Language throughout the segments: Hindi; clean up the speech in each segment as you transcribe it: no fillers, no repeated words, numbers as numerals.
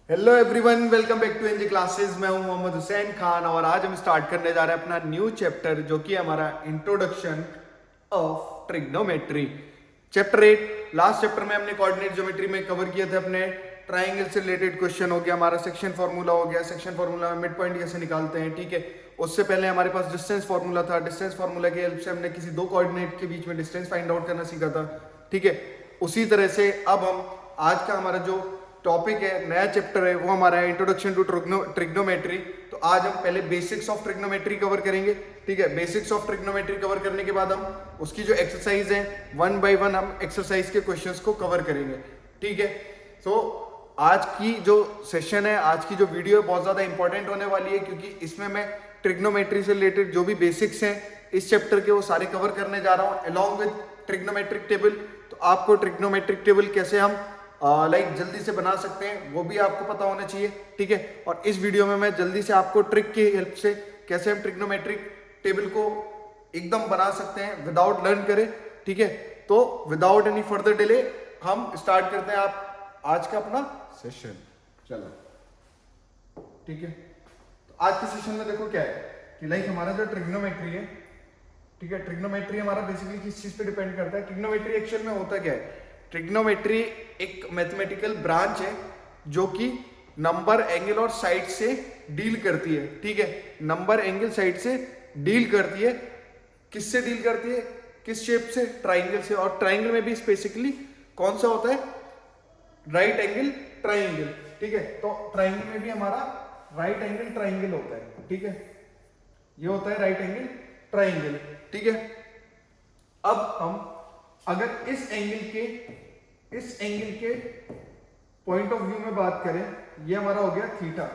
Hello everyone, welcome back to NG classes. मैं हूं मोहम्मद हुसैन खान और आज हम स्टार्ट करने जा रहे हैं अपना न्यू चैप्टर जो कि हमारा introduction of trigonometry. Chapter 8। Last chapter में हमने कोऑर्डिनेट ज्योमेट्री में कवर किए थे अपने ट्राइंगल से रिलेटेड क्वेश्चन हो गया, हमारा सेक्शन फार्मूला हो गया, सेक्शन फार्मूला में मिड पॉइंट कैसे निकालते हैं, ठीक है। उससे पहले हमारे पास डिस्टेंस फार्मूला था, डिस्टेंस फार्मूला की हेल्प से हमने किसी दो कोऑर्डिनेट के बीच में डिस्टेंस फाइंड आउट करना सीखा था, ठीक है। उसी तरह से अब हम आज का हमारा जो टॉपिक है, नया चैप्टर है, वो हमारा है इंट्रोडक्शन टू ट्रिग्नोमेट्री। तो आज हम पहले बेसिक्स ऑफ ट्रिग्नोमेट्री कवर करेंगे, ठीक है। बेसिक्स ऑफ ट्रिग्नोमेट्री कवर करने के बाद हम उसकी जो एक्सरसाइज है वन बाय वन हम एक्सरसाइज के क्वेश्चंस को कवर करेंगे, ठीक है। तो आज की जो सेशन है, आज की जो वीडियो है बहुत ज्यादा इंपॉर्टेंट होने वाली है क्योंकि इसमें मैं ट्रिग्नोमेट्री से रिलेटेड जो भी बेसिक्स हैं इस चैप्टर के वो सारे कवर करने जा रहा हूँ अलॉन्ग विद ट्रिग्नोमेट्रिक टेबल। तो आपको ट्रिग्नोमेट्रिक टेबल कैसे हम जल्दी से बना सकते हैं वो भी आपको पता होना चाहिए, ठीक है। और इस वीडियो में मैं जल्दी से आपको ट्रिक की हेल्प से कैसे हम ट्रिग्नोमेट्रिक टेबल को एकदम बना सकते हैं विदाउट लर्न करें, ठीक है। तो विदाउट एनी फर्दर डिले हम स्टार्ट करते हैं आप आज का अपना सेशन। चलो, ठीक है। तो आज के सेशन में देखो क्या है कि हमारा जो ट्रिग्नोमेट्री है, ठीक है, ट्रिग्नोमेट्री हमारा बेसिकली किस चीज पे डिपेंड करता है। ट्रिग्नोमेट्री एक्चुअल में होता क्या है? ट्रिग्नोमेट्री एक मैथमेटिकल ब्रांच है जो कि नंबर, एंगल और साइड से डील करती है, ठीक है। नंबर, एंगल, साइड से डील करती है। किससे डील करती है? किस शेप से? ट्राइंगल से। और ट्राइंगल में भी स्पेसिफिकली कौन सा होता है? राइट एंगल ट्राइंगल, ठीक है। तो ट्राइंगल में भी हमारा राइट एंगल ट्राइंगल होता है, ठीक है। ये होता है राइट एंगल ट्राइंगल, ठीक है। अब हम अगर इस एंगल के पॉइंट ऑफ व्यू में बात करें, ये हमारा हो गया थीटा।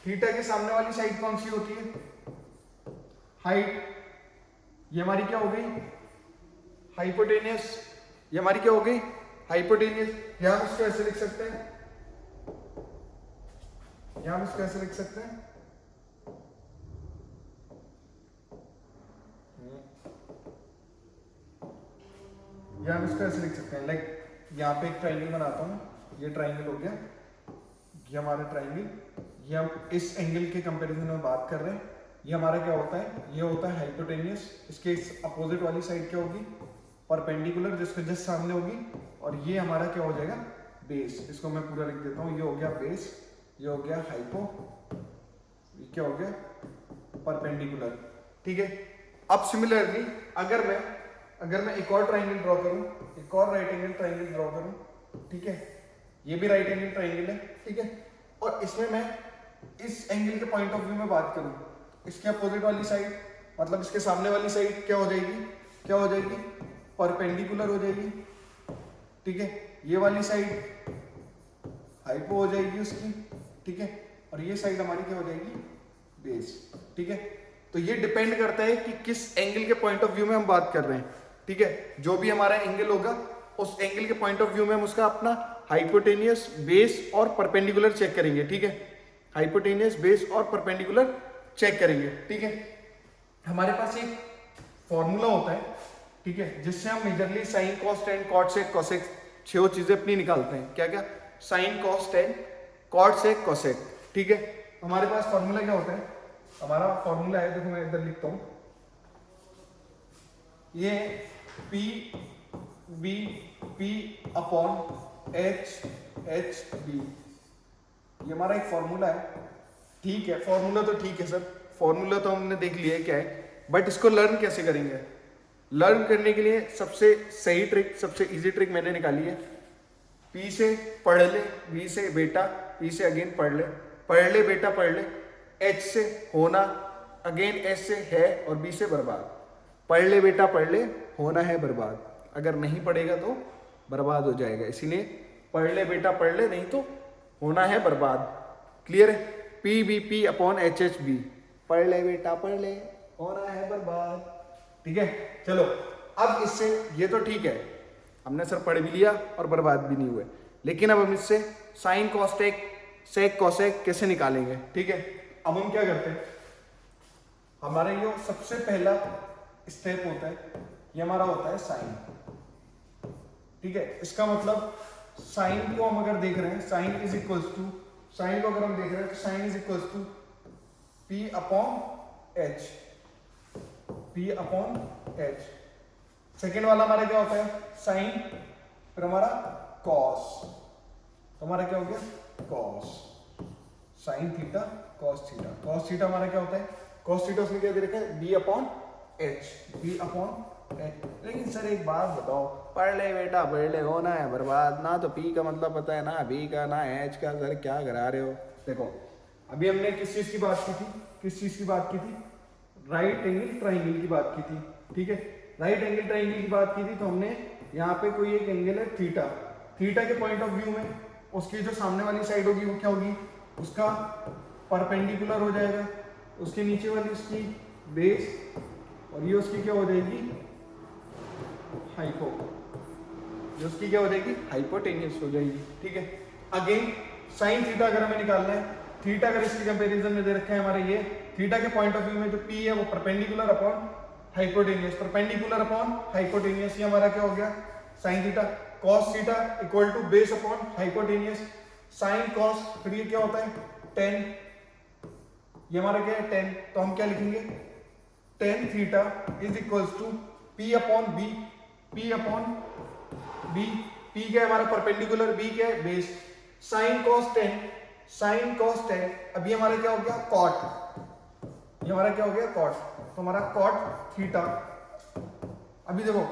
थीटा के सामने वाली साइड कौन सी होती है? हाइट। ये हमारी क्या हो गई? हाइपोटेनियस। ये हमारी क्या हो गई? हाइपोटेनियस। यहां हम इसको ऐसे लिख सकते हैं, यहां हम इसको ऐसे लिख सकते हैं, या हम इसको ऐसे लिख सकते हैं यहाँ पे एक ट्राइंगल बनाता हूँ, ये ट्राइंगल हो गया, ये हमारा ट्राइंगल, ये हम इस एंगल के कंपैरिजन में बात कर रहे हैं। ये हमारा क्या होता है? ये होता है हाइपोटेनियस। इसके अपोजिट वाली साइड क्या होगी? परपेंडिकुलर, जिसके जस्ट सामने होगी। और ये हमारा क्या हो जाएगा? बेस। इसको मैं पूरा लिख देता हूँ, ये हो गया बेस, ये हो गया हाइपो, ये क्या हो गया? परपेंडिकुलर, ठीक है। अब सिमिलरली अगर मैं एक और ट्राइंगल ड्रॉ करूं, एक और राइट एंगल ट्राइंगल ड्रॉ करूं, ठीक है, ये भी राइट एंगल ट्राइंगल है, ठीक है। और इसमें मैं इस एंगल के पॉइंट ऑफ व्यू में बात करूं, इसके अपोजिट वाली साइड मतलब इसके सामने वाली साइड क्या हो जाएगी? क्या हो जाएगी? परपेंडिकुलर हो जाएगी, ठीक है। ये वाली साइड हाइपो हो जाएगी उसकी, ठीक है। और ये साइड हमारी क्या हो जाएगी? बेस, ठीक है। तो ये डिपेंड करता है कि किस एंगल के पॉइंट ऑफ व्यू में हम बात कर रहे हैं, ठीक है। जो भी हमारा एंगल होगा उस एंगल के पॉइंट ऑफ व्यू में हम उसका अपना हाइपोटेनियस, बेस और परपेंडिकुलर चेक करेंगे, ठीक है। हाइपोटेनियस, बेस और परपेंडिकुलर चेक करेंगे, ठीक है। हमारे पास एक फॉर्मूला होता है, ठीक है, जिससे हम majorly sine, cos, tan, cot, sec, cosec 6 चीजें अपनी निकालते हैं। क्या क्या? Sine, cos, tan, cot, sec, cosec, ठीक है। हमारे पास फॉर्मूला क्या होता है? हमारा फॉर्मूला है, देखो मैं इधर लिखता हूं, ये P B P upon H H B, ये हमारा एक फॉर्मूला है, ठीक है। फॉर्मूला तो ठीक है सर, फॉर्मूला तो हमने देख लिया है क्या है, बट इसको लर्न कैसे करेंगे? लर्न करने के लिए सबसे सही ट्रिक, सबसे इजी ट्रिक मैंने निकाली है। पी से पढ़ ले, बी से बेटा, पी से अगेन पढ़ ले बेटा पढ़ ले, एच से होना, अगेन एच से है और बी से बर्बाद। पढ़ ले बेटा पढ़ ले, होना है बर्बाद, अगर नहीं पढ़ेगा तो बर्बाद हो जाएगा, इसीलिए पढ़ ले बेटा पढ़ ले, नहीं तो होना है बर्बाद। क्लियर है? P B P upon H H B, पढ़ ले बेटा पढ़ ले, होना है बर्बाद, ठीक है। चलो, अब इससे ये तो ठीक है, हमने सर पढ़ भी लिया और बर्बाद भी नहीं हुए, लेकिन अब हम इससे साइन, कॉस, टेक, सेक, कोसेक कैसे निकालेंगे, ठीक है। अब हम क्या करते हैं, हमारा ये सबसे पहला स्टेप होता है, ये हमारा होता है साइन, ठीक है। इसका मतलब साइन को हम अगर देख रहे हैं, sine is equals to sine को अगर हम देख रहे हैं तो sine is equal to P upon H, P upon H. Second वाला हमारा क्या होता है, साइन, फिर हमारा कॉस, तो हमारा क्या हो गया cos, sign theta cos theta. Cos theta हमारा क्या होता है, कॉस थीटा उसने क्या दे रखा है, B upon H, B upon H. लेकिन सर एक बात बताओ, पढ़ ले बेटा पढ़ ले, होना है बर्बाद, ना तो पी का मतलब पता है, ना बी का, ना एच का, सर क्या करा रहे हो। देखो अभी हमने किस चीज की बात की थी, किस चीज की बात की थी, राइट एंगल ट्राइंगल की बात की थी, ठीक है। राइट एंगल ट्राइंगल की बात की थी तो हमने यहाँ पे कोई एक एंगल है थीटा, थीटा के पॉइंट ऑफ व्यू में उसकी जो सामने वाली साइड होगी वो क्या होगी, उसका परपेंडिकुलर हो जाएगा, उसके नीचे वाली उसकी बेस, और ये उसकी क्या हो जाएगी, हाइपो, जो उसकी क्या हो जाएगी, हाइपोटेनियस हो जाएगी, ठीक है। अगेन साइन थीटा अगर हमें निकालना है, थीटा अगर इसके कंपैरिजन में दे रखा है हमारे, ये थीटा के पॉइंट ऑफ व्यू में जो पी है वो perpendicular upon hypotenuse, perpendicular upon hypotenuse, ये हमारा क्या हो गया sine theta. Cos theta equal to base upon hypotenuse, sine cos, फिर ये क्या होता है टेन, ये हमारा क्या है टेन, तो हम क्या लिखेंगे, tan theta is equals to P upon B, P upon B, P क्या है हमारा परपेंडिकुलर, बी क्या है base, sine cos tan, sine cos tan, अभी हमारा क्या हो गया कॉट, ये हमारा क्या हो गया कॉट, तो हमारा कॉट थीटा। अभी देखो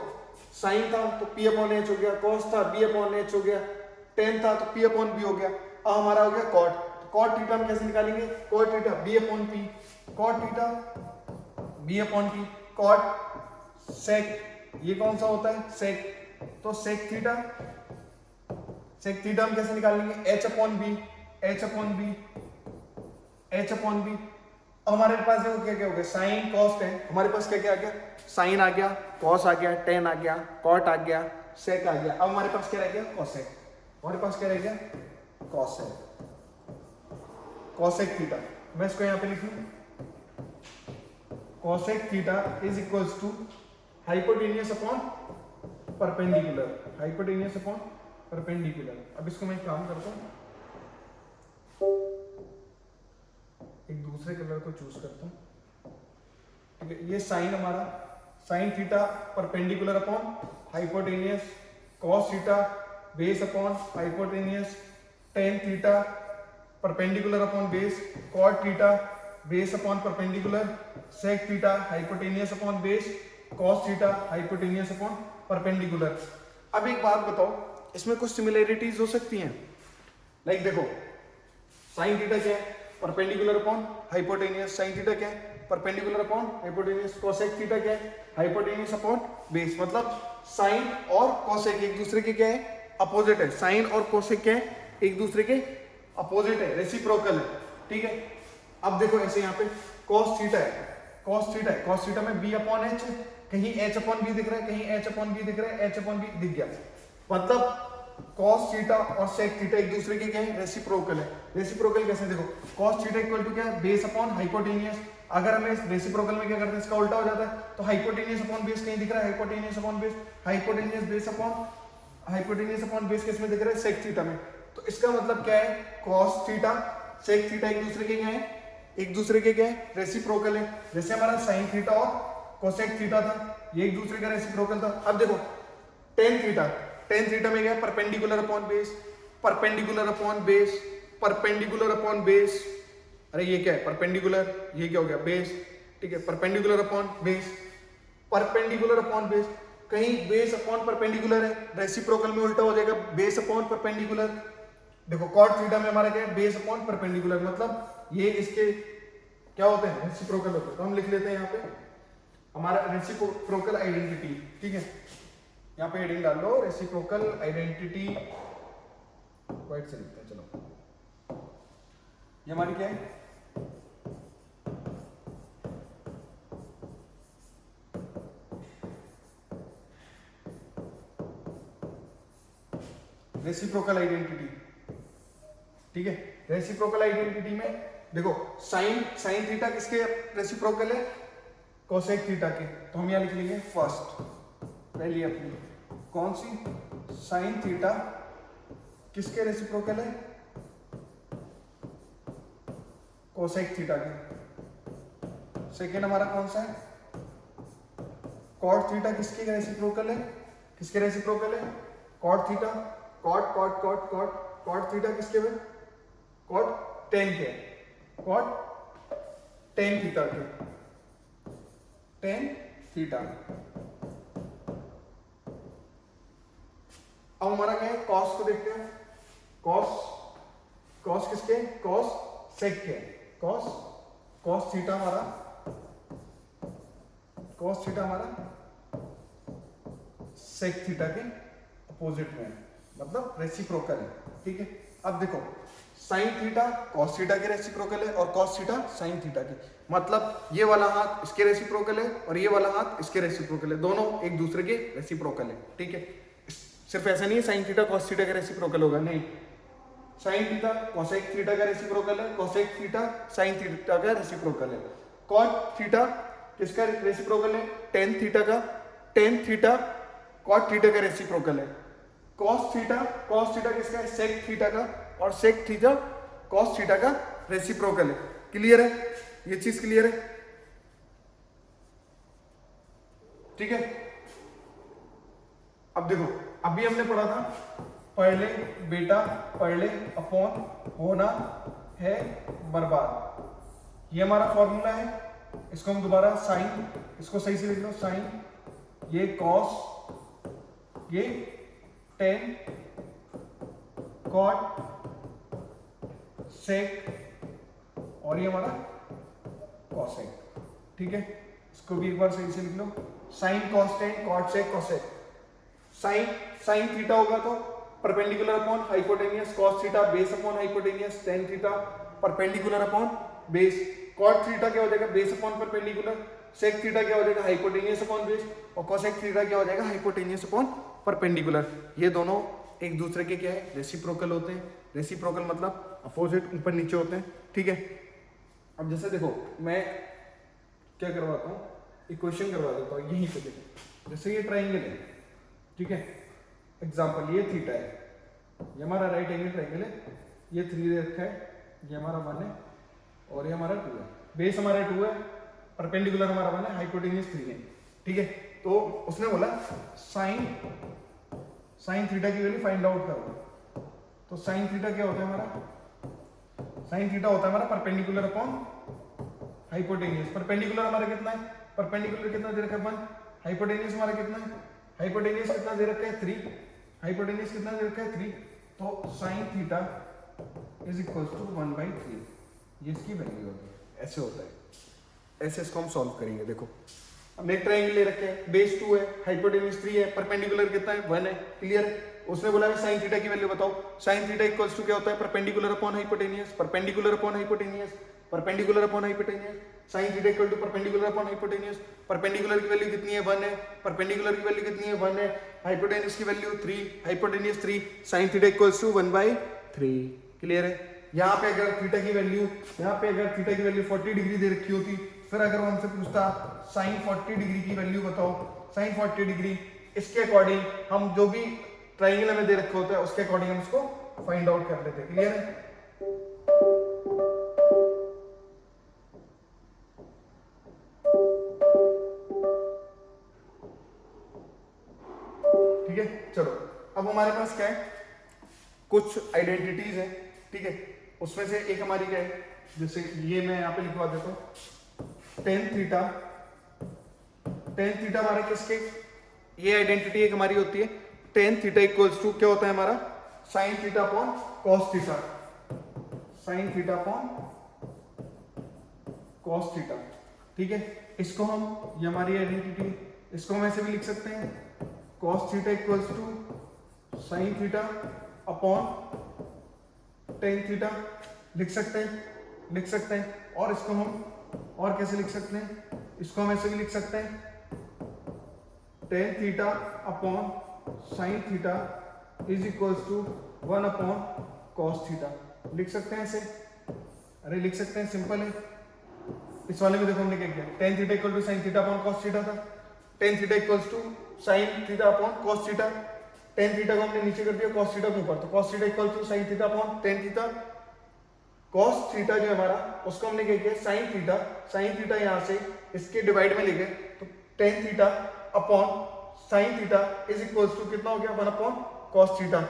साइन था तो पी अपॉन एच हो गया, कॉस था बी अपॉन एच हो गया, टेन था तो पी अपॉन बी हो गया, अब हमारा हो गया कॉट, कॉट थीटा हम कैसे निकालेंगे, cot theta B upon P, cot theta B upon P, cot sec, ये कौन सा होता है सेक, तो सेक थीटा, सेक थीटा हम कैसे निकालेंगे, H upon B, H upon B, H upon B. हमारे पास देखो क्या क्या हो गया, साइन कॉस टेन, हमारे पास क्या क्या आ गया, साइन आ गया, कॉस आ गया, टेन आ गया, कॉट आ गया, सेक आ गया, अब हमारे पास क्या रह गया कॉसेक, हमारे पास क्या रह गया कॉसेक, कॉसेक थीटा। मैं इसको यहां पे लिख लूं, cosec theta is equals to hypotenuse upon perpendicular, hypotenuse upon perpendicular. अब इसको मैं एक काम करता हूं, एक दूसरे कलर को चूज करता हूं, ठीक है। ये साइन हमारा, sine theta perpendicular upon hypotenuse, cos theta base upon hypotenuse, tan theta perpendicular upon base, cot theta base upon perpendicular, sec theta hypotenuse upon base, cos theta hypotenuse upon perpendicular. अब एक बात बताओ, इसमें कुछ सिमिलरिटीज हो सकती हैं, लाइक देखो साइन थीटा क्या है, perpendicular upon hypotenuse, sine theta क्या है perpendicular upon hypotenuse, cosec theta क्या है हाइपोटेनियस अपॉन बेस, मतलब साइन और कोसेक एक दूसरे के क्या है अपोजिट है, साइन और कोसेक क्या है एक दूसरे के अपोजिट है, रेसिप्रोकल है, ठीक है। अब देखो ऐसे यहाँ पे कॉस थीटा है, कॉस थीटा है, कॉस थीटा में बी अपॉन एच, कहीं एच अपॉन बी दिख रहा है, कहीं एच अपॉन बी दिख रहा है, एच अपॉन बी दिख गया, मतलब कॉस थीटा और सेक थीटा एक दूसरे के क्या है रेसिप्रोकल है। रेसिप्रोकल कैसे, देखो कॉस थीटा इक्वल टू क्या है बेस अपॉन हाइपोटेनियस, अगर हमें रेसिप्रोकल में क्या करते हैं इसका उल्टा हो जाता है, तो हाइपोटेनियस अपॉन बेस कहीं दिख रहा है, hypotenuse upon base, hypotenuse base upon hypotenuse upon base किस में दिख रहा है सेक थीटा में, तो इसका मतलब क्या है कॉस थीटा सेक थीटा एक दूसरे के क्या है, एक दूसरे के क्या है रेसिप्रोकल है। जैसे हमारा साइन थीटा और कोसेक थीटा था, ये एक दूसरे का रेसिप्रोकल था। अब देखो टेन थीटा, टेन थीटा में क्या है perpendicular upon base, perpendicular upon base, perpendicular upon base, अरे ये क्या है परपेंडिकुलर, ये क्या हो गया बेस, ठीक है, perpendicular upon base, perpendicular upon base, कहीं बेस अपॉन परपेंडिकुलर है, रेसिप्रोकल में उल्टा हो जाएगा बेस अपॉन परपेंडिकुलर। देखो कॉट थीटा में हमारा क्या है बेस अपॉन परपेंडिकुलर, मतलब ये इसके क्या होते हैं रेसिप्रोकल होते हैं, तो हम लिख लेते हैं यहाँ पे हमारा रेसिप्रोकल आइडेंटिटी, ठीक है। यहाँ पे हेडिंग डाल लो रेसिप्रोकल आइडेंटिटी, वाइट से लिखते हैं चलो, ये हमारी क्या है रेसिप्रोकल आइडेंटिटी, ठीक है। रेसिप्रोकल आइडेंटिटी में देखो साइन, साइन थीटा किसके रेसिप्रोकल है कोसेक थीटा के, तो हम यहाँ लिख लेंगे फर्स्ट पहली अपनी कौन सी साइन थीटा किसके रेसिप्रोकल है कोसेक थीटा के। सेकेंड हमारा कौन सा है, कॉट थीटा किसके रेसिप्रोकल है, किसके रेसिप्रोकल है, cot theta, cot cot cot cot cot theta किसके में, कॉट टेन के, कॉट टेन थीटा के, टेन थीटा। अब हमारा क्या है, कॉस को देखते हैं, कॉस, कॉस किसके, कॉस सेक के, कॉस, कॉस थीटा हमारा, कॉस थीटा हमारा सेक थीटा के अपोजिट में, मतलब रेसिप्रोकल है, ठीक है। अब देखो साइन थीटा कॉस थीटा के रेसिप्रोकल है और कॉस थीटा साइन थीटा के, मतलब ये वाला हाथ इसके रेसिप्रोकल है और ये वाला हाथ इसके रेसिप्रोकल है, दोनों एक दूसरे के रेसिप्रोकल है, ठीक है। सिर्फ ऐसा नहीं है साइन थीटा कॉस थीटा का रेसिप्रोकल होगा, नहीं, साइन थीटा कोसेक थीटा का रेसिप्रोकल है, कोसेक थीटा साइन थीटा का रेसिप्रोकल है। कॉट थीटा किसका रेसिप्रोकल है, टेन थीटा का, टेन थीटा कॉट थीटा का रेसिप्रोकल है। कॉस थीटा किसका है, सेक थीटा का, और सेक थीटा कॉस थीटा का रेसिप्रोकल है। क्लियर है, ये चीज क्लियर है, ठीक है। अब देखो अभी हमने पढ़ा था पहले बेटा पहले अपॉन होना है बर्बाद, ये हमारा फॉर्मूला है, इसको हम दोबारा साइन, इसको सही से लिख लो, साइन, ये कॉस, ये टेन, कॉट, सेक, और ये हमारा कॉसेक, ठीक है। इसको भी एक बार सही से लिख लो, sine cos tan cot sec cosec. Sine, sine theta होगा तो perpendicular upon hypotenuse, cos theta base upon hypotenuse, tan theta perpendicular upon base, cot theta क्या हो जाएगा, base upon perpendicular, sec theta क्या हो जाएगा, हाइपोटेनियस अपॉन बेस, और कोसेक थीटा क्या हो जाएगा, हाइपोटेनियस अपॉन परपेंडिकुलर। ये दोनों एक दूसरे के क्या है, रेसिप्रोकल होते हैं। रेसिप्रोकल मतलब अपोजिट, ऊपर नीचे होते हैं, ठीक है। अब जैसे देखो मैं क्या करवाता हूँ, इक्वेशन करवा देता हूँ यहीं पे देखो, जैसे ये ट्राइंगल है, ठीक है, एग्जाम्पल ये थीटा है, ये हमारा राइट एंगल ट्राइंगल है, ये 3 दे रखा है, ये हमारा 1 है और ये हमारा 2 है, बेस हमारा 2 है, परपेंडिकुलर हमारा 1 है, हाइपोटेनियस 3 है, ठीक है। तो उसने बोला साइन थीटा की वैल्यू फाइंड आउट करो, तो साइन थीटा क्या होता है हमारा, साइन थीटा होता है हमारा परपेंडिकुलर अपॉन हाइपोटेनियस। परपेंडिकुलर हमारा कितना है, परपेंडिकुलर कितना दे रखा है 1, हाइपोटेनियस हमारा कितना है, हाइपोटेनियस कितना दे रखा है 3, हाइपोटेनियस कितना दे रखा है 3, तो sine theta is equal to 1/3, ये इसकी वैल्यू होगी, ऐसे होता है, ऐसे इसको हम सॉल्व करेंगे। देखो हमने एक ट्रायंगल ले रखे हैं, बेस 2 है, हाइपोटेन्यूज 3 है, परपेंडिकुलर कितना है 1 है, क्लियर है। उसने बोला साइन थीटा की वैल्यू बताओ, साइन थीटा इक्वल्स टू क्या होता है, perpendicular upon hypotenuse, perpendicular upon hypotenuse, perpendicular upon hypotenuse, sine theta equal to perpendicular upon hypotenuse, perpendicular की वैल्यू कितनी है 1 है, परपेंडिकुलर की वैल्यू कितनी है 1 है, हाइपोटेनियस की value 3, hypotenuse 3, sine theta equals to 1/3, clear है। यहाँ पे अगर थीटा की वैल्यू, यहाँ पे अगर थीटा की वैल्यू 40 डिग्री दे रखी होती, फिर अगर वो हमसे पूछता साइन 40 डिग्री की वैल्यू बताओ, साइन 40 डिग्री, इसके अकॉर्डिंग हम जो भी ट्रायंगल हमें दे रखे होता है उसके अकॉर्डिंग हम उसको फाइंड आउट कर लेते हैं, क्लियर है। ठीक है, चलो अब हमारे पास क्या है, कुछ आइडेंटिटीज है, ठीक है। उसमें से एक हमारी क्या है, जैसे ये मैं यहाँ पे लिखवा देता हूँ, टेन थीटा हमारे किसके, ये आइडेंटिटी एक हमारी होती है, टेन थीटा इक्वल्स टू क्या होता है हमारा, sine theta upon cos theta, sign theta upon cos theta, ठीक है। इसको हम, ये हमारी आइडेंटिटी, इसको हम ऐसे भी लिख सकते हैं, cos theta equals to sine theta upon tan theta, लिख सकते हैं, और इसको हम और कैसे लिख सकते हैं, इसको हम ऐसे भी लिख सकते हैं, tan theta upon sine theta is equals to 1 upon cos theta, लिख सकते हैं ऐसे, अरे लिख सकते हैं, सिंपल है। इस वाले में देखो हमने क्या किया, tan theta equal to sine theta upon cos theta था, tan theta equals to sine theta upon cos theta, tan theta को हमने नीचे कर दिया, कॉस थीटा को ऊपर, तो cos theta equal to sine theta upon tan theta, cos theta जो है हमारा, उसको हमने क्या किया, साइन थीटा यहाँ से इसके डिवाइड में ले गए, तो tan theta upon sine theta is equals to कितना हो गया, 1 अपॉन कॉस थीटा।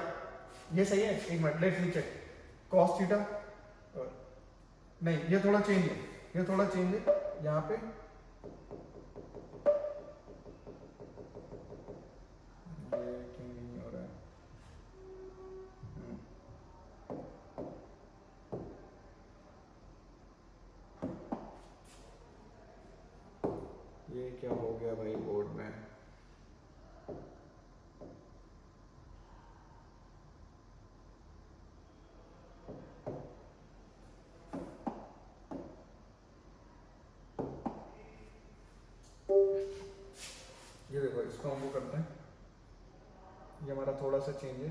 ये सही है, एक minute let me check. Cos theta नहीं, ये थोड़ा चेंज है, ये थोड़ा चेंज है यहाँ पे, ये क्यों नहीं हो रहा है, ये क्या हो गया भाई बोर्ड में। ये देखो, इसको हम वो करते हैं, ये हमारा थोड़ा सा चेंज है।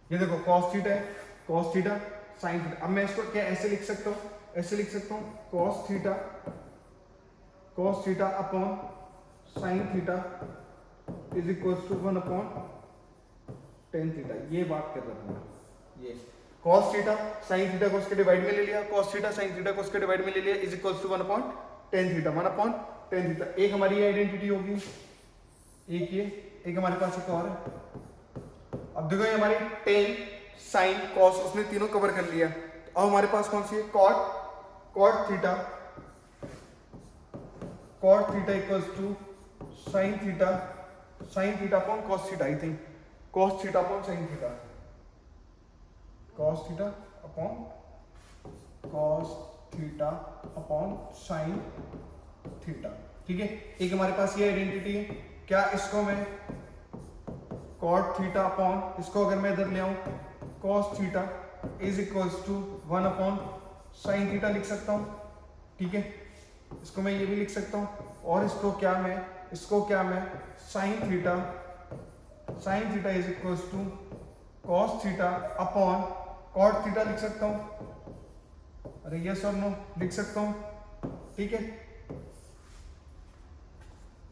ये देखो कॉस थीटा है, कॉस थीटा साइन थीटा। अब मैं इसको क्या ऐसे लिख सकता हूँ, ऐसे लिख सकता हूँ, cos theta upon sine theta is equals to 1 upon tan theta. ये बात कर रहा था मैं, ये कॉस थीटा साइन थीटा को उसके डिवाइड में ले लिया, कॉस थीटा साइन थीटा को उसके डिवाइड में ले लिया, is equals to 1 upon tan theta, 1 upon tan theta. एक हमारी आइडेंटिटी होगी, एक ये, एक हमारे पास एक और है। अब देखो ये हमारी टेन साइन कॉस उसने तीनों कवर कर लिया। अब हमारे पास कौन सी है, cot theta equals to sine theta upon cos theta. I think cos theta upon sine theta, cos theta upon sine theta. ठीक है, एक हमारे पास ये आइडेंटिटी है। क्या इसको मैं कॉट थीटा अपॉन, इसको अगर मैं इधर ले आऊं, cos theta is equals to 1 upon sine theta लिख सकता हूं। ठीक है, इसको मैं ये भी लिख सकता हूं, और इसको क्या मैं sine theta is equals to cos theta upon cot theta लिख सकता हूं। अरे यस और नो लिख सकता हूं। ठीक है,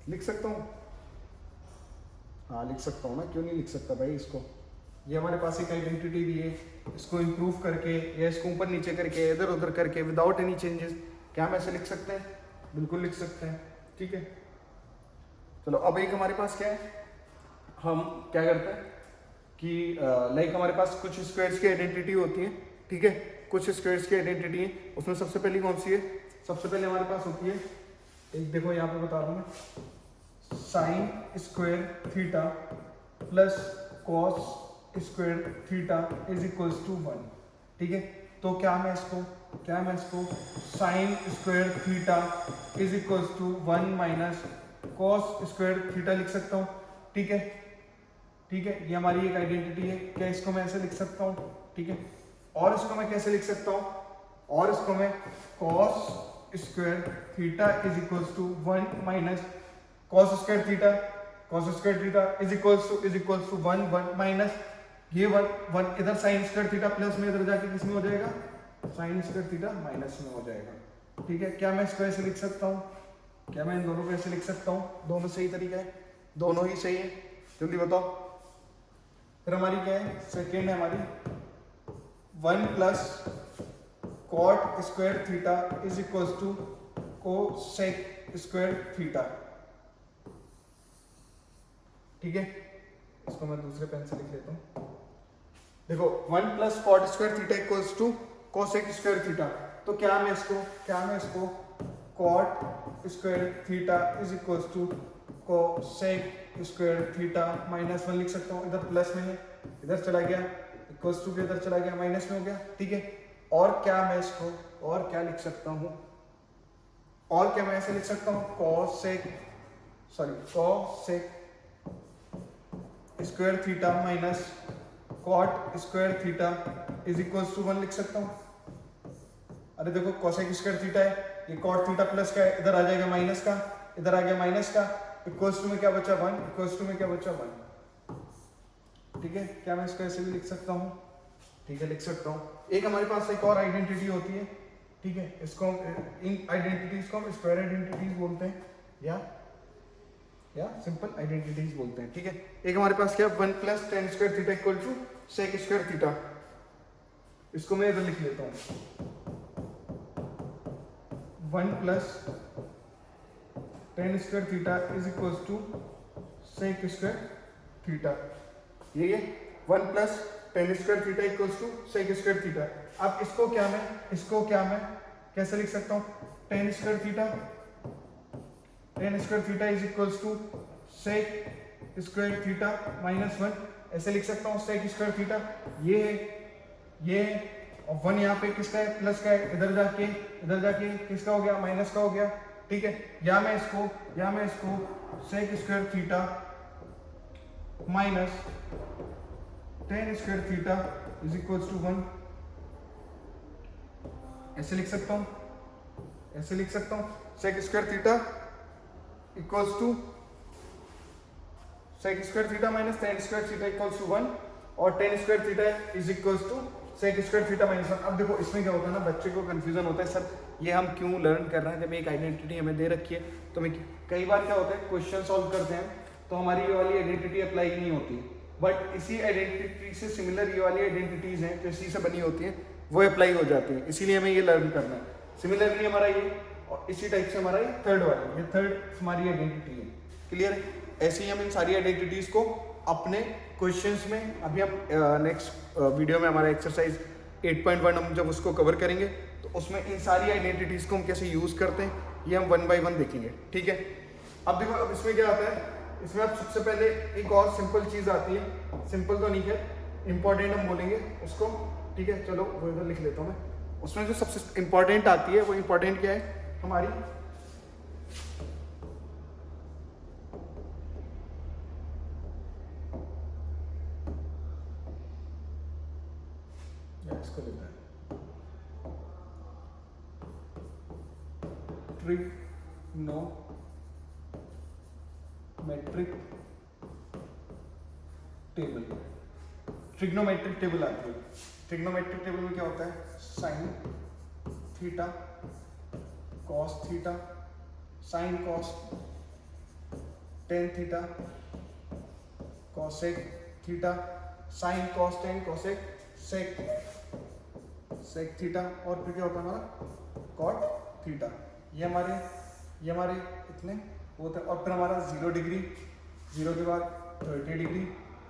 लिख सकता हूं, हाँ लिख सकता हूँ ना, क्यों नहीं लिख सकता भाई इसको। ये हमारे पास एक आइडेंटिटी दी है, इसको इंप्रूव करके या इसको ऊपर नीचे करके इधर उधर करके विदाउट एनी चेंजेस, क्या हम ऐसे लिख सकते हैं, बिल्कुल लिख सकते हैं। ठीक है, चलो अब एक हमारे पास क्या है, हम क्या करते हैं कि लाइक हमारे पास कुछ स्क्वायर्स की आइडेंटिटी होती है। ठीक है, कुछ स्क्वायर्स की आइडेंटिटी है, उसमें सबसे पहली कौन सी है, सबसे पहले हमारे पास होती है, एक देखो यहाँ पे बता रहा हूँ मैं, sine square theta plus cos square theta is equals to 1। ठीक है, तो क्या मैं इसको sine square theta is equals to 1 minus cos square theta लिख सकता हूँ। ठीक है, ये हमारी एक आइडेंटिटी है। क्या इसको मैं ऐसे लिख सकता हूँ। ठीक है, और इसको मैं कैसे लिख सकता हूँ, और इसको मैं cos square theta is equals to 1 minus cos square theta is equals to 1 minus ये 1 इधर साइन स्क्वायर थीटा प्लस में, इधर जाके किस में हो जाएगा, साइन स्क्वायर थीटा माइनस में हो जाएगा। ठीक है, क्या मैं इसको ऐसे लिख सकता हूँ, क्या मैं इन दोनों को ऐसे लिख सकता हूँ, दोनों सही तरीका है, दोनों ही सही है, जल्दी बताओ। फिर हमारी क्या है, सेकेंड है हमारी 1 plus cot square theta is equals to cosec square theta. ठीक है, इसको मैं दूसरे पेन से लिख लेता हूँ। देखो 1 plus cot square theta equals to cosec square theta, तो क्या मैं इसको cot square theta is equals to cosec square theta minus 1 लिख सकता हूँ। इधर प्लस में है, इधर चला गया, इक्वल्स टू के इधर चला गया, माइनस में हो गया। ठीक है, और क्या मैं इसको और क्या लिख सकता हूँ, और क्या मैं ऐसे लिख सकता हूँ, cosec square theta minus cot square theta is equals to 1 लिख सकता हूँ। अरे देखो कोसेक स्क्वायर थीटा है, ये कॉट थीटा प्लस का है, इधर आ जाएगा माइनस का, इधर आ गया माइनस का, इक्वल्स टू में क्या बचा 1, इक्वल्स टू में क्या बचा 1। ठीक है, क्या मैं इसको ऐसे भी लिख सकता हूँ। ठीक है, लिख सकता हूँ। एक हमारे पास एक और आइडेंटिटी होती है। ठीक है, इसको इन आइडेंटिटीज को हम स्क्वायर आइडेंटिटीज बोलते हैं या सिंपल आइडेंटिटीज बोलते हैं। ठीक है, एक हमारे पास क्या 1 plus tan square theta equal to sec square theta. इसको मैं इधर लिख लेता हूँ 1 plus tan square theta is equal to sec square theta. ये 1 plus tan square theta equal to sec square theta. अब इसको क्या मैं कैसे लिख सकता हूँ? tan square theta is equal to sec square theta minus 1, ऐसे लिख सकता हूँ। सेक स्क्वायर थीटा ये है और 1 यहाँ पे किसका है? प्लस का है। इधर जाके किसका हो गया? माइनस का हो गया। ठीक है, या मैं इसको sec square theta minus tan square theta is equal to 1 ऐसे लिख सकता हूँ। Sec square theta equals to sec square theta minus tan square theta equals to 1 और tan square theta is equals to sec square theta minus 1। अब देखो इसमें क्या होता है ना, बच्चे को कंफ्यूजन होता है, सर ये हम क्यों लर्न कर रहे हैं जब एक आइडेंटिटी हमें दे रखी है। तो मैं कई बार क्या होता है क्वेश्चन सॉल्व करते हैं तो हमारी ये वाली आइडेंटिटी अप्लाई नहीं होती, बट इसी आइडेंटिटी से सिमिलर ये वाली आइडेंटिटीज हैं जो इसी से बनी होती हैं वो अप्लाई हो जाती है, इसीलिए हमें ये लर्न करना है। सिमिलरली हमारा ये और इसी टाइप से हमारा ये थर्ड हमारी आइडेंटिटी है। क्लियर है? ऐसे ही हम इन सारी आइडेंटिटीज को अपने क्वेश्चंस में, अभी हम नेक्स्ट वीडियो में हमारा एक्सरसाइज 8.1 हम जब उसको कवर करेंगे तो उसमें इन सारी आइडेंटिटीज को हम कैसे यूज करते हैं ये हम 1 by 1 देखेंगे। ठीक है, अब देखो अब इसमें क्या आता है, इसमें अब सबसे पहले एक और सिंपल चीज आती है, सिंपल तो नहीं है, इंपॉर्टेंट हम बोलेंगे उसको। ठीक है, चलो वो इधर लिख लेता हूँ मैं। उसमें जो सबसे इंपॉर्टेंट आती है वो इंपॉर्टेंट क्या है हमारी, इसको लिखना है ट्रिग्नोमेट्रिक टेबल आती है। ट्रिग्नोमेट्रिक टेबल में क्या होता है? Sine theta cos theta sine cos tan theta cosec theta sine cos tan cosec sec theta और फिर क्या होता है हमारा कॉट थीटा। ये हमारे इतने होते हैं। और फिर हमारा 0 डिग्री, 0 के बाद 30 डिग्री,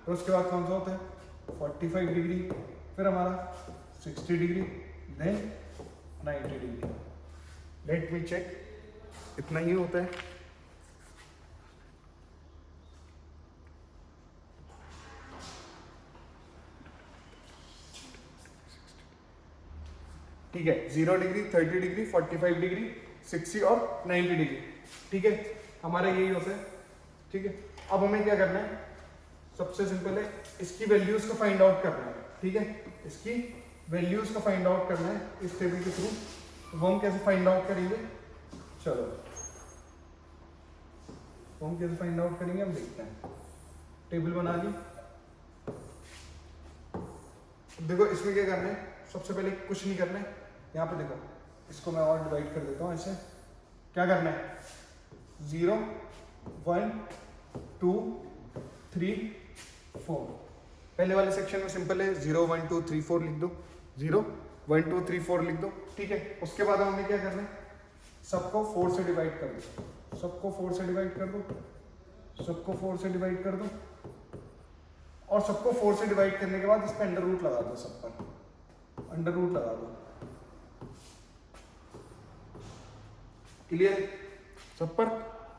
फिर उसके बाद कौन सा होता है 45 डिग्री, फिर हमारा 60 degree, then 90 degree. Let me check, इतना ही होता है। ठीक है, 0 डिग्री, 30 डिग्री, 45 डिग्री, 60 और 90 डिग्री। ठीक है, हमारा यही होता है। ठीक है, अब हमें क्या करना है, सबसे सिंपल है इसकी वैल्यूज को फाइंड आउट करना है। ठीक है, इसकी वैल्यूज को फाइंड आउट करना है इस टेबल के थ्रू। तो वो हम कैसे फाइंड आउट करेंगे, चलो वो हम कैसे फाइंड आउट करेंगे हम देखते हैं। टेबल बना ली। देखो इसमें क्या करना है, सबसे पहले कुछ नहीं करना है, यहाँ पे देखो इसको मैं और डिवाइड कर देता हूँ ऐसे। क्या करना है 0 1 2 3 4। पहले वाले सेक्शन में सिंपल है 0 1 2 3 4 लिख दो, 0 1 2 3 4 लिख दो। ठीक है, उसके बाद हमें क्या करना है, सबको 4 से डिवाइड कर दो, सबको 4 से डिवाइड कर दो, सबको 4 से डिवाइड कर दो और सबको 4 से डिवाइड करने के बाद इस पर अंडर रूट लगा दो, सब पर अंडर रूट लगा दो। क्लियर, सब पर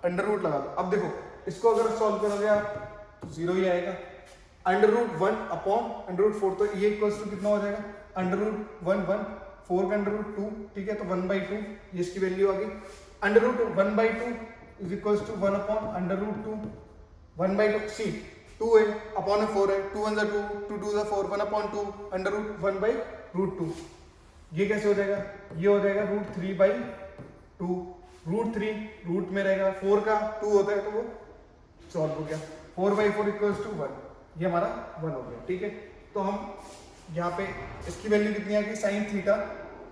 अंडर रूट लगा दो। अब देखो इसको अगर सॉल्व करोगे आप तो 0 ही आएगा। Under root 1 upon under root 4, तो ये इक्वल्स टू कितना हो जाएगा, अंडर रूट 1 1, 4 का अंडर रूट 2। ठीक है, तो 1/2 ये इसकी वैल्यू आ गई। Under root 1/2 is equals to 1 upon under root 2, 1/2 सी 2 है अपॉन 4 है, 2 1 2, 2 2 4, 1 अपॉन 2 अंडर रूट 1/√2। ये कैसे हो जाएगा, ये हो जाएगा √3/2। √3 रूट में रहेगा, 4 का 2 होता है तो वो सॉल्व हो गया। 4/4 इक्वल्स टू 1, ये हमारा 1 हो गया। ठीक है, तो हम यहाँ पे इसकी वैल्यू कितनी आ गई, साइन थीटा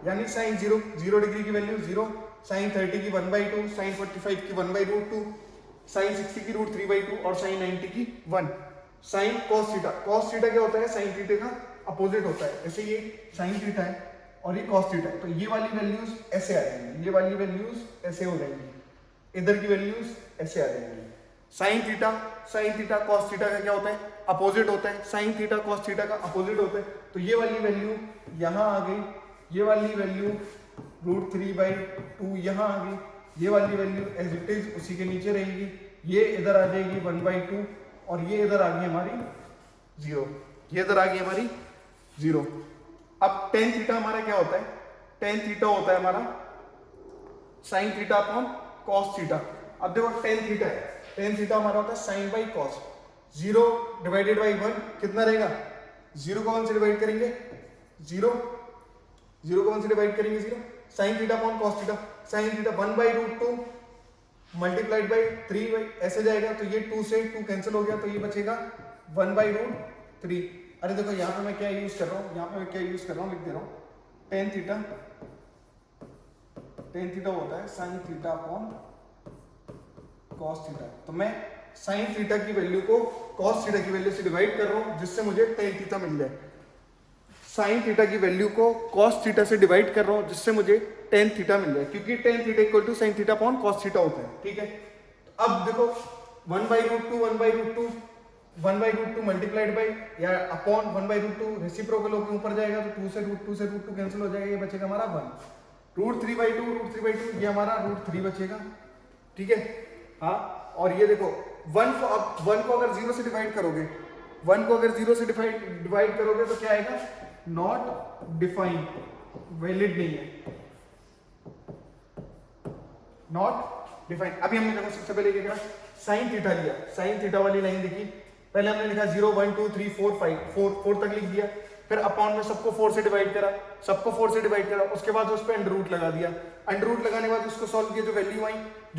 यानी साइन 0 डिग्री की वैल्यू 0, साइन 30 की 1/2, साइन 45 की 1/√2, साइन 60 की √3/2 और साइन 90 की 1। साइन कॉस थीटा क्या होता है, साइन थीटा का अपोजिट होता है। ऐसे ये साइन थीटा है और ये कॉस थीटा है, तो ये वाली वैल्यूज ऐसे आ जाएंगी, ये वाली वैल्यूज ऐसे हो जाएंगी, इधर की वैल्यूज ऐसे आ जाएंगी। साइन थीटा कॉस थीटा का क्या होता है, अपोजिट होता है। साइन थीटा कॉस थीटा का अपोजिट होता है, तो ये वाली वैल्यू यहाँ आ गई, ये वाली वैल्यू √3/2 यहाँ आ गई, ये वाली वैल्यू एज इट इज उसी के नीचे रहेगी, ये इधर आ जाएगी 1/2 और ये इधर आ गई हमारी 0, ये इधर आ गई हमारी 0। अब टेन थीटा हमारा क्या होता है, टेन थीटा होता है हमारा sine theta upon cos theta. अब देखो टेन थीटा है, टेन थीटा हमारा होता है sine by cos. 0 divided by 1 कितना रहेगा, 0 को 1 से डिवाइड करेंगे 0, 0 को 1 से डिवाइड करेंगे 0। Sign theta upon cos theta, sine theta 1/√2 multiplied by 3 ऐसे जाएगा, तो ये 2 से 2 कैंसिल हो गया, तो ये बचेगा 1/√3। अरे देखो यहाँ पे मैं क्या यूज कर रहा हूँ, यहाँ पे मैं क्या यूज कर रहा हूँ लिख दे रहा हूँ, टेन थीटा होता है sine theta upon cos theta. तो मैं साइन थीटा की वैल्यू को कॉस थीटा की वैल्यू से डिवाइड कर रहा हूँ, जिससे मुझे टेन थीटा मिल जाए। साइन थीटा की वैल्यू को कॉस थीटा से डिवाइड कर रहा हूँ, जिससे मुझे टेन थीटा मिल जाए, क्योंकि tan theta equal to sine theta upon cos theta होता है। ठीक है, तो अब देखो 1/√2 1/√2 मल्टीप्लाइड बाई या अपॉन 1/√2 रेसिप्रोकल होकर ऊपर जाएगा, तो 2 से √2 कैंसिल हो जाएगा, ये बचेगा हमारा 1। √3/2 ये हमारा √3 बचेगा। ठीक है, हाँ, और ये देखो 1 को, अब 1 को अगर 0 से डिवाइड करोगे, 1 को अगर 0 से डिवाइड करोगे तो क्या आएगा, नॉट डिफाइंड, वैलिड नहीं है, नॉट डिफाइंड। अभी हमने देखो सबसे पहले क्या करा, साइन थीटा लिया, साइन थीटा वाली लाइन देखी, पहले हमने लिखा 0 1 2 3 4 5 4 तक लिख दिया, फिर अपॉन में सबको 4 से डिवाइड करा, उसके बाद उस पर अंडर रूट लगा दिया, अंडर रूट लगाने के बाद उसको सॉल्व किया, जो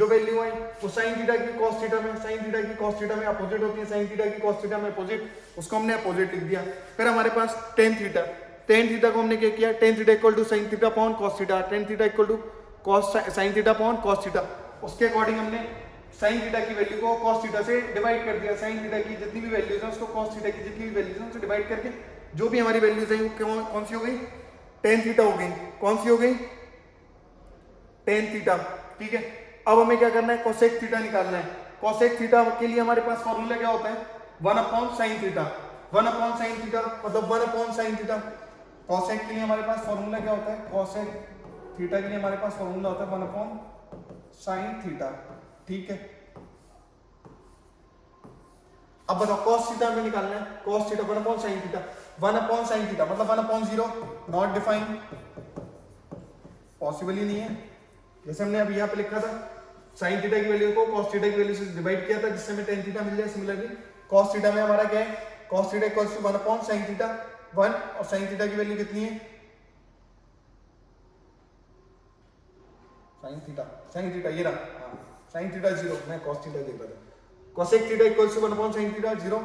वैल्यू आई वो साइन थीटा की कॉस थीटा में, साइन थीटा की कॉस थीटा में अपोजिट होती है, साइन थीटा की कॉस थीटा में अपोजिट, उसको हमने अपोजिट लिख दिया। फिर हमारे पास टेन थीटा को हमने क्या किया, tan theta equal to sine theta upon cos theta, tan theta equal to sine theta upon cos theta, उसके अकॉर्डिंग हमने साइन थीटा की वैल्यू को कॉस थीटा से डिवाइड कर दिया, साइन थीटा की जितनी भी वैल्यूज है उसको कॉस थीटा की जितनी भी वैल्यूज है उससे डिवाइड करके जो भी हमारी वैल्यूज है वो कौन सी हो गई, टेन थीटा हो गई, कौन सी हो गई, टेन थीटा। ठीक है, अब हमें क्या करना है, कोसेक थीटा निकालना है। कोसेक थीटा के लिए हमारे पास फॉर्मूला क्या होता है, 1/sin थीटा, 1/sin थीटा मतलब 1/sin थीटा। कोसेक के लिए हमारे पास फॉर्मूला क्या होता है, कोसेक थीटा के लिए हमारे पास फॉर्मूला होता है 1/sin थीटा। ठीक है, अब बताओ कॉस थीटा हमें निकालना है, cos theta 1/sin theta, 1/sin theta मतलब 1/0, नॉट डिफाइंड, पॉसिबल ही नहीं है। जैसे हमने अभी यहाँ पे लिखा था, साइन थीटा की वैल्यू को कॉस थीटा की वैल्यू से डिवाइड किया था, जिससे हमें टेन थीटा मिल जाए। सिमिलरली कॉस थीटा में हमारा क्या है, cos theta equals to 1/sin theta 1, और साइन थीटा की वैल्यू कितनी है, साइन थीटा ये रहा, साइन थीटा 0, मैं कॉस थीटा देख रहा था। Cosec theta equals to 1/sin theta 0,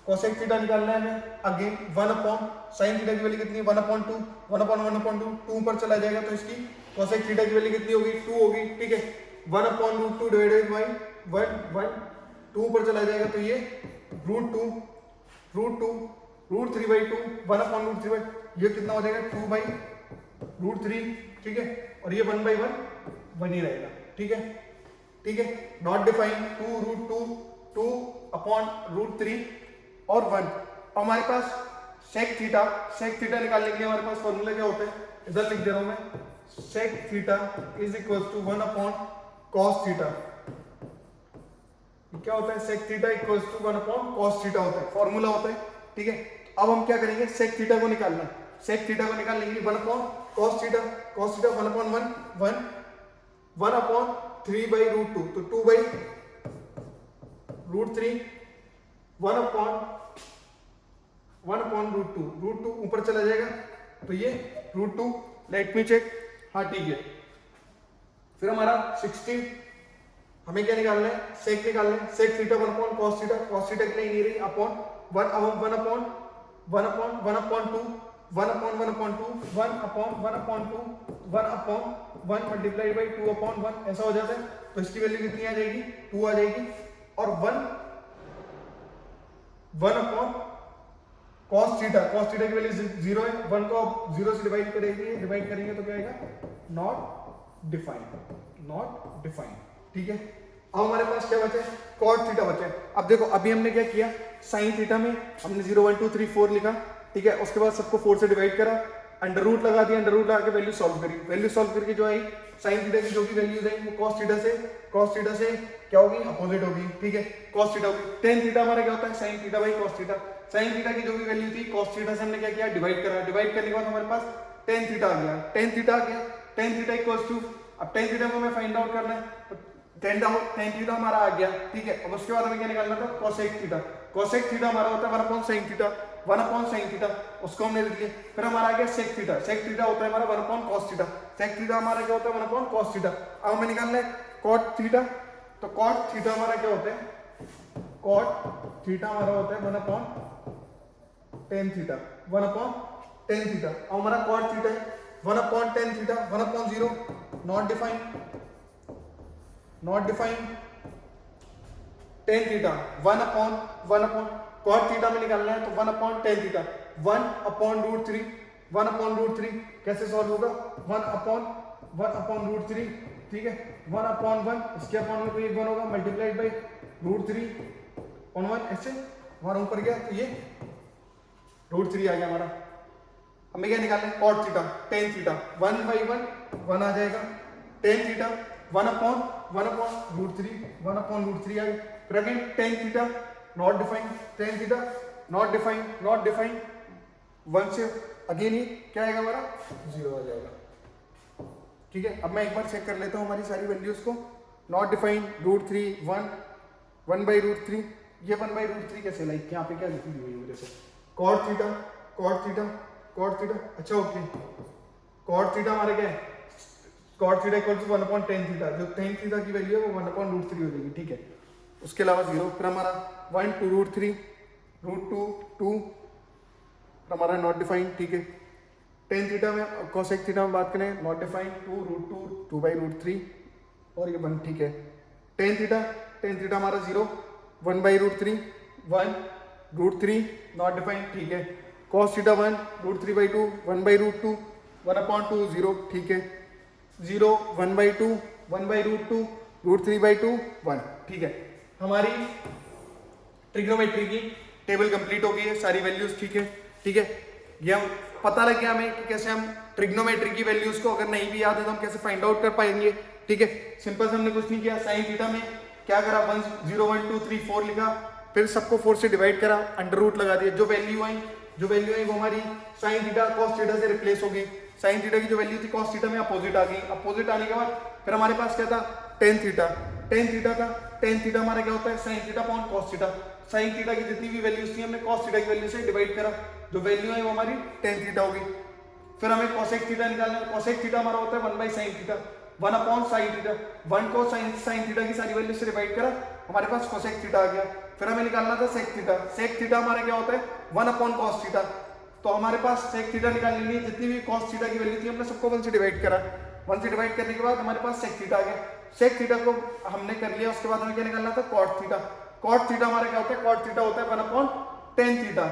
cosec theta निकालना है हमें, अगेन 1/sin थीटा की वैल्यू कितनी है, 1/2, 1/1/2, 2 ऊपर चला जाएगा तो इसकी कोसेक थीटा की वैल्यू कितनी होगी, 2 होगी। ठीक है, 1/√2 डिवाइडेड बाई 1 2 ऊपर चला जाएगा तो ये √2 √3/2 1/√3, ये कितना हो जाएगा 2/√3। ठीक है, और ये 1/1 1 ही रहेगा। ठीक है, नॉट डिफाइंड, 2√2 और 1। हमारे पास सेक थीटा निकालने के लिए हमारे पास फॉर्मूला क्या होता है, इधर लिख दे रहा हूं मैं, sec theta is equal to 1/cos theta. क्या होता है, sec theta equal to 1/cos theta होता है, फॉर्मूला होता है। ठीक है, अब हम क्या करेंगे, सेक थीटा को निकालना है, सेक थीटा को निकालने के लिए 1/cos थीटा 1/1 1/3/√2, तो 2/√3 1/√2 ऊपर चला जाएगा तो ये √2, लेट मी चेक, हाँ ठीक है। फिर हमारा 16, हमें क्या निकालना है, सेक निकालना है, sec theta 1/cos theta, cos theta के लिए नहीं रही, अपॉन 1/2 1/1 मल्टीप्लाइड बाई 2/1, ऐसा हो जाता है। तो इसकी वैल्यू कितनी आ जाएगी, 2 आ जाएगी, और 1/cos cos थीटा की वैल्यू 0 है, 1 को 0 से डिवाइड करेंगे तो क्या आएगा, नॉट डिफाइंड। ठीक है, अब हमारे पास क्या बचा है, cot थीटा बचा है। अब देखो अभी हमने क्या किया, sin थीटा में हमने 0 1 2 3 4 लिखा, ठीक है, उसके बाद सबको 4 से डिवाइड करा, अंडर रूट लगा दिया, अंडर रूट लगा के वैल्यू सॉल्व करी, वैल्यू सॉल्व करके जो आई sin थीटा की जो भी वैल्यूज आई वो cos थीटा से क्या होगी, अपोजिट होगी। ठीक है, cos थीटा होगी। tan थीटा हमारा क्या होता है, sin theta by cos theta. sin theta की जो भी वैल्यू थी cos थीटा से हमने क्या किया, डिवाइड करा, डिवाइड करने के बाद हमारे पास tan थीटा आ गया, tan थीटा इक्वल्स टू, अब tan थीटा को हमें फाइंड आउट करना है, तो tan थीटा हमारा आ गया। ठीक है, अब उसके बाद हमें क्या निकालना था, cosec थीटा हमारा होता है 1 अपॉन sin थीटा, उसको हमने लिख लिया। फिर हमारा आ गया sec थीटा होता है हमारा 1 upon cos theta, sec theta हमारा क्या होता है 1 अपॉन cos थीटा। अब हमें निकालना है cot थीटा, तो cot थीटा हमारा क्या होता है, cot थीटा हमारा होता है 1 upon tan theta, 1 upon tan theta. अब हमारा cot थीटा है 1 upon tan theta, 1 upon 0, not defined. tan theta 1 upon cot theta में निकालना है तो 1 upon tan theta, 1 upon root 3, कैसे सॉल्व होगा, 1 अपॉन रूट 3, ठीक है, 1 अपॉन 1, इसके अपॉन में कोई एक 1 होगा, मल्टीप्लाइड बाई रूट 3 अपॉन 1, ऐसे हमारा ऊपर गया तो ये रूट 3 आ गया हमारा। हमें क्या निकालना है, cot theta, tan theta 1 by 1 आ जाएगा, tan थीटा 1 अपॉन रूट 3 आ गया। फिर again tan theta naught defined 1 से अगेन ये क्या आएगा हमारा 0 आ जाएगा। ठीक है, अब मैं एक बार चेक कर लेता हूँ हमारी सारी वैल्यूज को, not defined, root 3 1 by root 3, ये 1 बाई रूट 3 कैसे, लाइक यहाँ पे क्या लिखी हुई है मेरे से, cot थीटा, अच्छा ओके, cot थीटा हमारे क्या है, cot theta equal to 1 upon tan theta, जो tan थीटा की वैल्यू है वो 1 अपॉन रूट 3 हो जाएगी। ठीक है, उसके अलावा 0, फिर हमारा 1 टू रूट 3, रूट 2 हमारा नॉट डिफाइंड। ठीक है, tan थीटा में cosec थीटा में बात करें, नॉट डिफाइंड, 2 बाई रूट 3 और ये 1। ठीक है, tan थीटा हमारा 0, 1 by root 3, 1 root 3 not defined. ठीक है, cos theta 1 root 3 by 2, 1 by root 2, 1 upon 2 0। ठीक है, 0 1 by 2, 1 by root 2, root 3 by 2 1। ठीक है, हमारी ट्रिग्नोमेट्री की टेबल कंप्लीट हो गई है, सारी वैल्यूज। ठीक है, ये हम पता लग गया हमें कि कैसे हम ट्रिग्नोमेट्री की वैल्यूज को अगर नहीं भी याद है तो हम कैसे फाइंड आउट कर पाएंगे। ठीक है, सिंपल से हमने कुछ नहीं किया, साइन थीटा में क्या करा, 1 0 1 2 3 4 लिखा, फिर सबको 4 से डिवाइड करा, अंडर रूट लगा दिया, जो वैल्यू आई वो हमारी साइन थीटा cos थीटा से रिप्लेस हो गई। साइन थीटा की जो वैल्यू थी cos थीटा में अपोजिट आ गई, अपोजिट आने के बाद फिर हमारे पास क्या था, tan थीटा था, tan थीटा हमारा क्या होता है, sin theta upon cos theta. sin theta की जितनी भी वैल्यूज थी हमने cos थीटा की वैल्यू से डिवाइड करा, जो वैल्यू है वो हमारी tan थीटा होगी। फिर हमें cosec थीटा निकालना है, cosec थीटा हमारा होता है 1 by sin theta, 1 upon sin theta, 1 को sin थीटा की सारी वैल्यू से डिवाइड करा, हमारे पास cosec थीटा आ गया। फिर हमें निकालना था sec थीटा हमारा क्या होता है 1 अपॉन cos थीटा, तो हमारे पास sec थीटा निकालने के लिए जितनी भी cos थीटा की वैल्यू थी हमने सबको 1 से डिवाइड करा, 1 से डिवाइड करने के बाद हमारे पास sec थीटा आ गया। sec थीटा को हमने कर लिया, उसके बाद हमें क्या निकालना था, cot थीटा। cot थीटा हमारा क्या होता है, cot थीटा होता है 1 upon tan theta.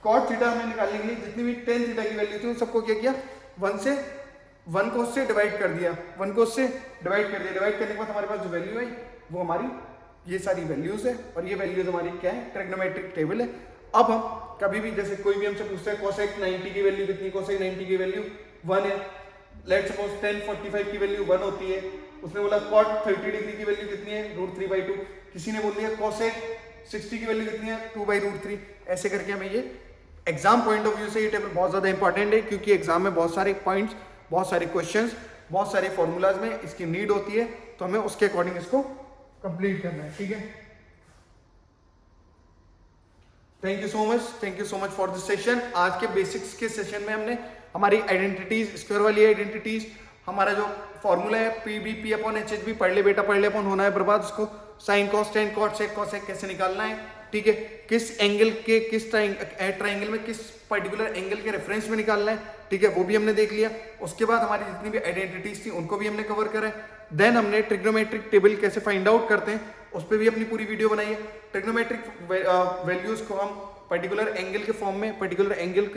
cot theta हमें निकालने के लिए जितनी भी tan थीटा की वैल्यू थी उन सबको क्या किया, 1 को उससे डिवाइड कर दिया, डिवाइड करने के बाद हमारे पास जो वैल्यू है वो हमारी ये सारी वैल्यूज है, और ये वैल्यूज हमारी क्या है, ट्रिग्नोमेट्रिक टेबल है। अब हम कभी भी जैसे कोई भी हमसे पूछता है cosec 90 की वैल्यू कितनी, cosec 90 की वैल्यू 1 है, लेट्स सपोज tan 45 की वैल्यू 1 होती है, उसने बोला cot 30 डिग्री की वैल्यू कितनी है, √3/2, किसी ने बोल दिया cosec 60 की वैल्यू कितनी है, 2/√3। ऐसे करके हमें ये एग्जाम पॉइंट ऑफ व्यू से ये टेबल बहुत ज्यादा इंपॉर्टेंट है, क्योंकि एग्जाम में बहुत सारे पॉइंट्स, बहुत सारे क्वेश्चंस, बहुत सारे फॉर्मूलाज में इसकी नीड होती है, तो हमें उसके अकॉर्डिंग इसको कंप्लीट करना है। ठीक है, thank you so much for this session. आज के बेसिक्स के सेशन में हमने हमारी आइडेंटिटीज, स्क्वायर वाली आइडेंटिटीज, हमारा जो फॉर्मूला है P अपॉन HHB, पढ़ ले बेटा पढ़ ले, अपन होना है बर्बाद, उसको sign cos tan cot sec cosec कैसे निकालना है। ठीक है, किस एंगल के किस ट्राइंगल में किस पर्टिकुलर एंगल के रेफरेंस में निकालना है, ठीक है, वो भी हमने देख लिया। उसके बाद हमारी जितनी भी आइडेंटिटीज थी उनको भी हमने कवर करा है। देन हमने ट्रिग्नोमेट्रिक टेबल कैसे फाइंड आउट करते हैं उस पर भी अपनी पूरी वीडियो बनाई है। ट्रिग्नोमेट्रिक वैल्यूज को हम पर्टिकुलर एंगल के फॉर्म में, पर्टिकुलर एंगल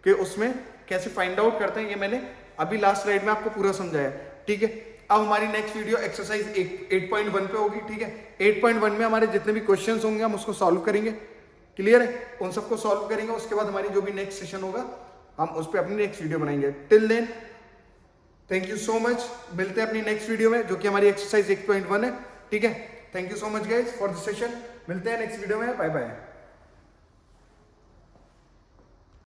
के उसमें कैसे फाइंड आउट करते हैं, ये मैंने अभी लास्ट स्लाइड में आपको पूरा समझाया, ठीक है। अब हमारी नेक्स्ट वीडियो एक्सरसाइज 8.1 पे होगी, ठीक है। 8.1 में हमारे जितने भी क्वेश्चंस होंगे हम उसको सॉल्व करेंगे, क्लियर है, उन सबको सॉल्व करेंगे। उसके बाद हमारी जो भी नेक्स्ट सेशन होगा हम उस पर अपनी नेक्स्ट वीडियो बनाएंगे। Till then thank you so much, मिलते हैं अपनी नेक्स्ट वीडियो में जो कि हमारी एक्सरसाइज 8.1 है, ठीक है। Thank you so much guys for the session, मिलते हैं नेक्स्ट वीडियो में, बाय बाय।